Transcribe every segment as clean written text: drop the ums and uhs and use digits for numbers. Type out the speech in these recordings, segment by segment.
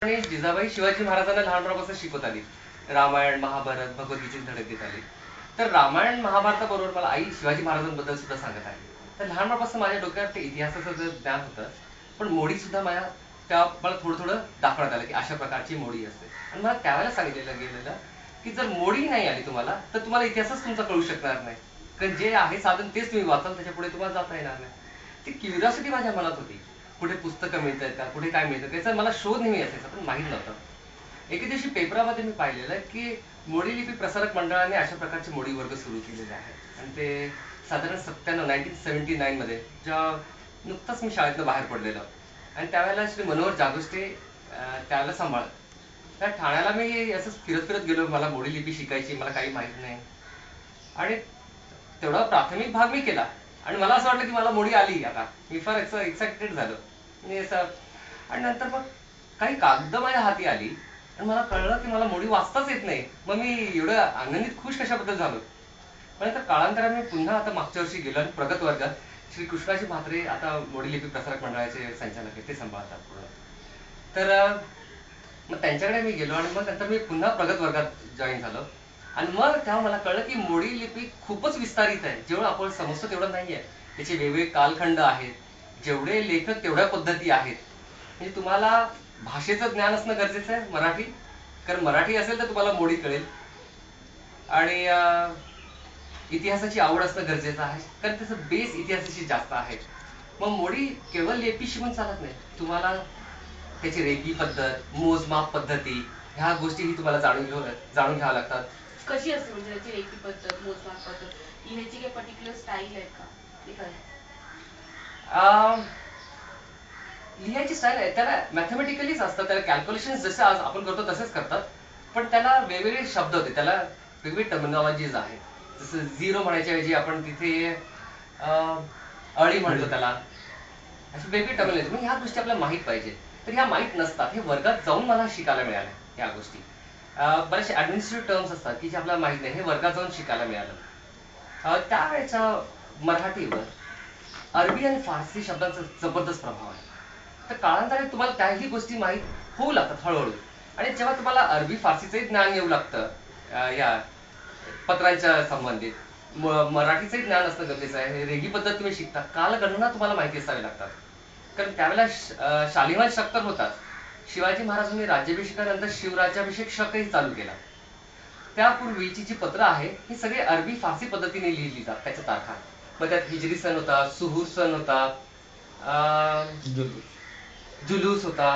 आणि जिजाबाई शिवाजी महाराजांना लहानपणापासून शिकवत आली. रामायण, महाभारत, भगवद्गीतेचे धडे देत आली. तर रामायण महाभारताबरोबर मला आई शिवाजी महाराजांबद्दल सुद्धा सांगत आली. तर लहानपणापासून माझ्या डोक्यावर ते इतिहासाचं जे ज्ञान होतं, पण मोडी सुद्धा त्या मला थोडं थोडं दाखवण्यात आलं की अशा प्रकारची मोडी असते. आणि मला त्यावेळेला सांगितलेलं गेलेलं की जर मोडी नाही आली तुम्हाला तर तुम्हाला इतिहासच तुमचा कळू शकणार नाही. कारण जे आहे साधन तेच तुम्ही वाचाल, त्याच्या पुढे तुम्हाला जाता येणार नाही. ती क्युरिओसिटी माझ्या मनात होती. कुठे पुस्तकं मिळतात का, कुठे काय मिळतं, त्याचा मला शोध नेहमी असायचा, पण माहीत नव्हतं. एके दिवशी पेपरामध्ये मी पाहिलेलं की मोडी लिपी प्रसारक मंडळाने अशा प्रकारचे मोडी वर्ग सुरू केलेले आहेत. आणि ते साधारण 1979 मध्ये जेव्हा नुकताच मी शाळेतनं बाहेर पडलेलो, आणि त्यावेळेला श्री मनोहर जागुष्टे त्यावेळेला सांभाळत. त्या ठाण्याला मी असंच फिरत फिरत गेलो. मला मोडी लिपी शिकायची, मला काही माहित नाही. आणि तेवढा प्राथमिक भाग मी केला आणि मला असं वाटलं की मला मोडी आली. आता मी फार एक्साइटेड झालो. आणि नंतर मग काही कागद माझ्या हाती आली आणि मला कळलं की मला मोडी वाचताच येत नाही. मग मी एवढं आनंदित खुश कशाबद्दल झालो. पण नंतर काळांतराने मी पुन्हा आता मागच्या वर्षी गेलो आणि प्रगत वर्गात श्री कृष्णाजी म्हात्रे आता मोडी लिपी प्रसारक मंडळाचे संचालक आहेत, ते सांभाळतात पूर्ण. तर मग त्यांच्याकडे मी गेलो आणि मग नंतर मी पुन्हा प्रगत वर्गात जॉईन झालो. आणि मग तेव्हा मला कळलं की मोडी लिपी खूपच विस्तारित आहे. जेवढं आपण समजतो तेवढं नाहीये. त्याचे वेगवेगळे कालखंड आहेत, जेवढे लेखक तेवढ्या पद्धती आहेत. म्हणजे तुम्हाला भाषेचं ज्ञान असणं गरजेचं आहे, मराठी. कारण मराठी असेल तर तुम्हाला मोडी कळेल. आणि इतिहासाची आवड असणं गरजेचं आहे, कारण त्याचं बेस इतिहासाशी जास्त आहे. मग मोडी केवळ लिपी शिकून चालत नाही. तुम्हाला त्याची रेखी पद्धत, मोजमाप पद्धती, ह्या गोष्टीही तुम्हाला जाणून घ्याव्या लागतात. कशी असते म्हणजे त्याची रेखी पद्धत, मोजमाप पद्धत, लिहायची काही पर्टिक्युलर स्टाईल आहे का? ते काय? लिहायची स्टाईल आहे, त्याला मॅथमॅटिकलीच असतं. त्याला कॅल्क्युलेशन जसं आज आपण करतो तसेच करतात, पण त्याला वेगवेगळे शब्द होते, त्याला वेगवेगळी टर्मिनॉलॉजीज आहेत. जसं झिरो म्हणायच्या ऐवजी आपण तिथे अळी म्हणतो त्याला. अशी वेगळी टर्मिनॉलॉजी. मग ह्या गोष्टी आपल्याला माहित पाहिजे. तर ह्या माहित नसतात. हे वर्गात जाऊन मला शिकायला मिळाल्या ह्या गोष्टी. बरेचसे ऍडमिनिस्ट्रेटिव्ह टर्म्स असतात की जे आपल्याला माहित नाही, हे वर्गात जाऊन शिकायला मिळालं. त्यावेळेच्या मराठीवर अरबी आणि फारसी शब्दांचा जबरदस्त प्रभाव आहे. तर काळांतराने तुम्हाला त्याही गोष्टी माहीत होऊ लागतात हळूहळू. आणि जेव्हा तुम्हाला अरबी फारसीचंही ज्ञान येऊ लागतं या पत्रांच्या संबंधित, मराठीचंही ज्ञान असणं गरजेचं आहे. रेगी पद्धत तुम्ही शिकता, कालगणना तुम्हाला माहिती असावी लागतात. कारण त्यावेळेला शालिवान शक तर होतात. शिवाजी महाराजांनी राज्याभिषेकानंतर शिवराज्याभिषेक शकही चालू केला. त्यापूर्वीची जी पत्र आहे ही सगळी अरबी फारसी पद्धतीने लिहिली जातात. त्याच्या तारखा मग त्यात हिजरी सन होता, सुहूर सन होता, जुलूस होता.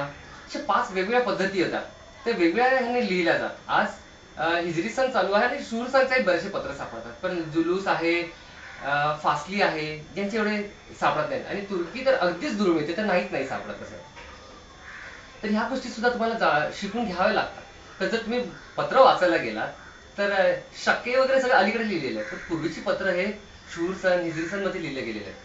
अशा 5 वेगवेगळ्या पद्धती होत्या. ते वेगवेगळ्या ह्याने लिहिल्या जातात. आज हिजरी सन चालू आहे आणि सुहूर सनचे बरेचसे पत्र सापडतात, पण जुलूस आहे, फासली आहे, ज्यांचे एवढे सापडत नाहीत. आणि तुर्की तर अगदीच दुर्मिळ येते, तर नाही सापडत तसं. तर ह्या गोष्टी सुद्धा तुम्हाला शिकून घ्याव्या लागतात. तर जर तुम्ही पत्र वाचायला गेलात तर शके वगैरे सगळं अलीकडे लिहिलेलं आहे, पण पूर्वीची पत्र हे शूर सन, हिजरी सन मध्ये लिहिले गेलेले आहेत.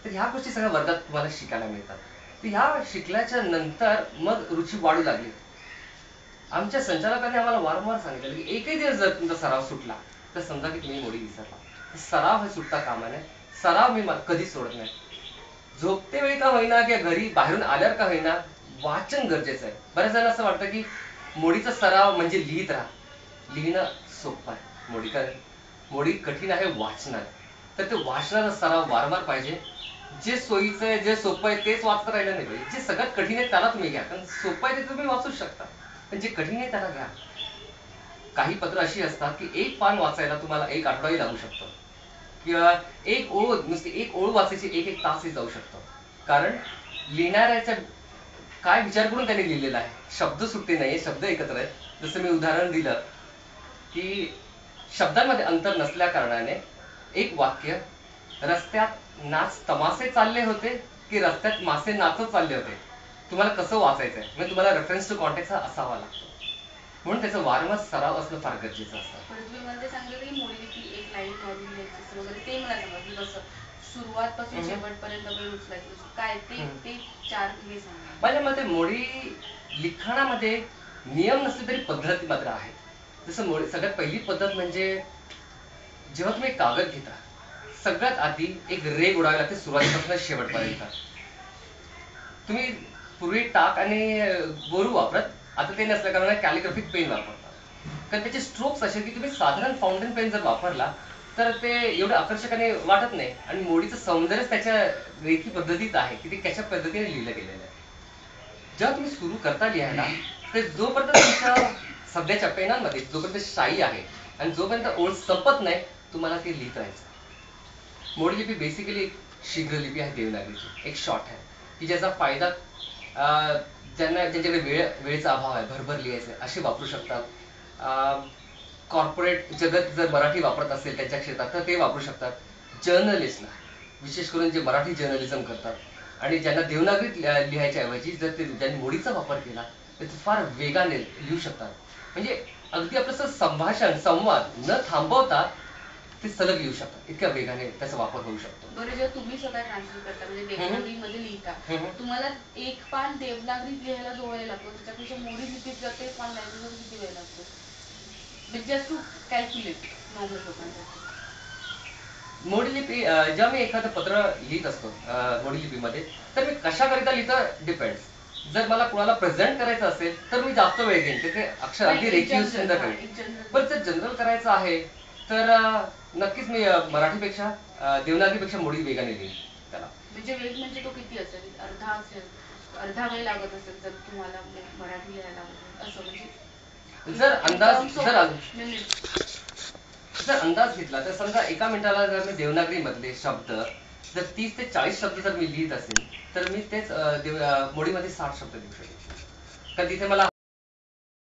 तर ह्या गोष्टी सगळ्या वर्गात तुम्हाला शिकायला मिळतात. तर ह्या शिकल्याच्या नंतर मग रुची वाढू लागली. आमच्या संचालकांनी आम्हाला वारंवार सांगितलं की एकही दिवस जर तुमचा सराव सुटला तर समजा की तुम्ही मोडी विसरला. सराव हे सुटता कामा नये. सराव मी कधीच सोडत नाही. झोपते वेळी का होईना किंवा घरी बाहेरून आल्यावर का होईना, वाचन गरजेचं आहे. बऱ्याच जणांना असं वाटतं की मोडीचा सराव म्हणजे लिहित राहा. लिहिणं सोपं आहे, मोडी कठीण आहे वाचनात. तर ते वाचनाचा सराव वारंवार पाहिजे. जे सोयीचं आहे, जे सोपं आहे तेच वाचत राहिलं नाही पाहिजे. जे सगळ्यात कठीण आहे त्याला तुम्ही घ्या, कारण सोपं आहे ते तुम्ही वाचूच शकता, पण जे कठीण आहे त्याला घ्या. काही पत्र अशी असतात की एक पान वाचायला तुम्हाला 1 आठवडाही लागू शकतो, किंवा नुसती एक ओळ वाचायची 1 तासही जाऊ शकतो. कारण लिहिणाऱ्याच्या काय विचार करून त्यांनी लिहिलेला आहे. शब्द सुट्टे नाहीये, शब्द एकत्र आहेत. जसं मी उदाहरण दिलं की शब्दांमध्ये अंतर नसल्या कारणाने एक वाक्य, रस्त्यात नाच तमासे चालले होते की रस्त्यात मासे नाचत चालले होते, तुम्हाला कसं वाचायचंय म्हणजे तुम्हाला रेफरन्स टू कॉन्टेक्स्ट असावा लागतो. म्हणून त्याचं वारंवार सराव असणं फार गरजेचं असतं. पण तुम्ही मला ते सांगितलं की मोडी लिपी एक लाईन मधून लिहायची वगैरे, ते मला सांगा की कसं सुरुवात पासून शेवटपर्यंत वेळ उचलायची काय ते 4 हे सांगा. माझ्या मते मोडी लिखाणामध्ये नियम नसले तरी पद्धती मात्र आहेत. जसं सगळ्यात पहिली पद्धत म्हणजे जेव्हा तुम्ही कागद घेता, सगळ्यात आधी एक रेघ उडावी लागते सुरुवातीपासून शेवटपर्यंत. तुम्ही पूर्वी टाक आणि बोरू वापरत, आता ते नसल्या कारणाने कॅलिग्राफिक पेन वापरतात, कारण त्याचे स्ट्रोक्स असे की तुम्ही साधारण फाउंटेन पेन जर वापरला तर ते एवढं आकर्षकाने वाटत नाही, आणि मोडीचं सौंदर्यच त्याच्या रेखी पद्धतीत आहे की ते कशा पद्धतीने लिहिलं गेलेलं आहे. जेव्हा तुम्ही सुरू करता लिहायला, तर जोपर्यंत तुमच्या सध्याच्या पेनांमध्ये जोपर्यंत शाई आहे आणि जोपर्यंत ओळ संपत नाही, तुम्हाला ते लिहित राहायचं. मोडी लिपी बेसिकली एक शीघ्र लिपी आहे देवनागरीची, एक शॉर्ट आहे की ज्याचा फायदा ज्यांच्याकडे वेळेचा अभाव आहे, भरभर लिहायचे असे वापरू शकतात. कॉर्पोरेट जगत जर मराठी वापरत असेल त्यांच्या क्षेत्रात तर ते वापरू शकतात. जर्नलिस्टला, विशेष करून जे मराठी जर्नलिझम करतात आणि ज्यांना देवनागरीत लिहायच्या ऐवजी जर ते ज्यांनी मोडीचा वापर केला तर ते फार वेगाने लिहू शकतात. म्हणजे अगदी आपलं संभाषण संवाद न थांबवता ते सलग लिहू शकतात, इतक्या वेगाने त्याचा वापर होऊ शकतो. बरं, जेव्हा तुम्ही स्वतः ट्रान्सलेट करता म्हणजे देवनागरी मध्ये लिहिता, तुम्हाला एक पान देवनागरीत लिहायला जो वेळ लागतो त्याच्यापेक्षा मोडी लिपीत जर ते पान लिहायचं तर किती वेळ लागतो? जस्ट टू कॅल्क्युलेट नॉर्मल लोकांसाठी. मोडी लिपी जेव्हा मी एखादं पत्र लिहित असतो मोडी लिपीमध्ये, तर मी कशाकरिता लिहितो डिपेंड्स. जर मला कुणाला प्रेझेंट करायचं असेल तर मी जास्त वेळ घेईन, ते अक्षर अगदी रेखीव सुंदर करेन. पण जर जनरल करायचं आहे तर नक्कीच मी मराठीपेक्षा देवनागरीपेक्षा मोडी वेगाने लिहीन त्याला. म्हणजे वेग म्हणजे तो किती असेल? अर्धा असेल, अर्धा वेळ लागत असेल तर तुम्हाला मराठी लिहायला असं म्हणजे जर अंदाज घेतला तर समजा एका मिनिटाला जर मी देवनागरी मधले शब्द जर 30 ते 40 शब्द जर मी लिहित असेल तर मी तेच मोडीमध्ये 60 शब्द लिहू शकेन, कारण तिथे मला